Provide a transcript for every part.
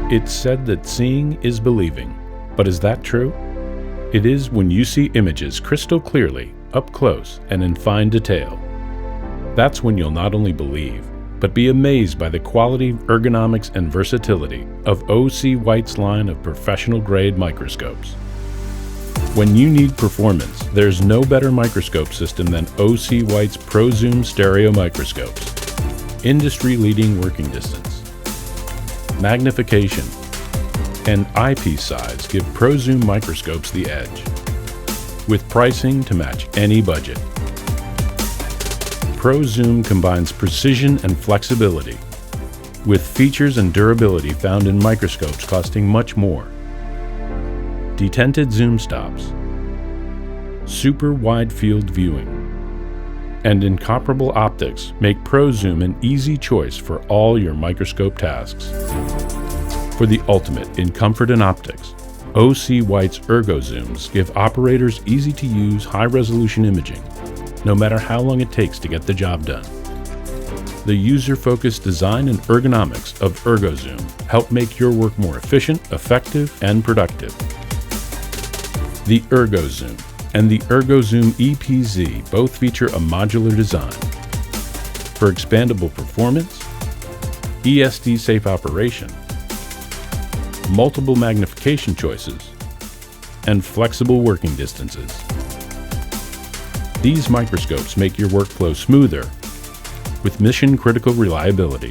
It's said that seeing is believing, but is that true? It is when you see images crystal clearly, up close, and in fine detail. That's when you'll not only believe, but be amazed by the quality, ergonomics, and versatility of O.C. White's line of professional-grade microscopes. When you need performance, there's no better microscope system than O.C. White's ProZoom Stereo Microscopes. Industry-leading working distance, magnification, and eyepiece size give ProZoom microscopes the edge, with pricing to match any budget. ProZoom combines precision and flexibility with features and durability found in microscopes costing much more. Detented zoom stops, super wide field viewing, and incomparable optics make ProZoom an easy choice for all your microscope tasks. For the ultimate in comfort and optics, O.C. White's Ergo-Zooms give operators easy-to-use, high-resolution imaging, no matter how long it takes to get the job done. The user-focused design and ergonomics of Ergo-Zoom help make your work more efficient, effective, and productive. The Ergo-Zoom and the Ergo-Zoom EPZ both feature a modular design for expandable performance, ESD-safe operation, multiple magnification choices, and flexible working distances. These microscopes make your workflow smoother with mission-critical reliability.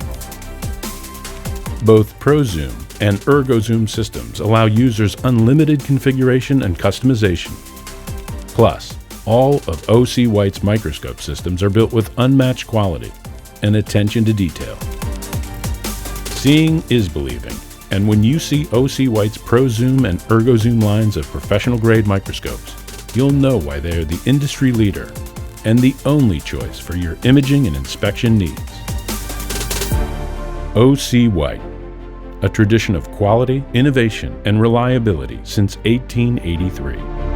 Both ProZoom and Ergo-Zoom systems allow users unlimited configuration and customization. Plus, all of O.C. White's microscope systems are built with unmatched quality and attention to detail. Seeing is believing, and when you see O.C. White's ProZoom and Ergo-Zoom lines of professional-grade microscopes, you'll know why they are the industry leader and the only choice for your imaging and inspection needs. O.C. White, a tradition of quality, innovation, and reliability since 1883.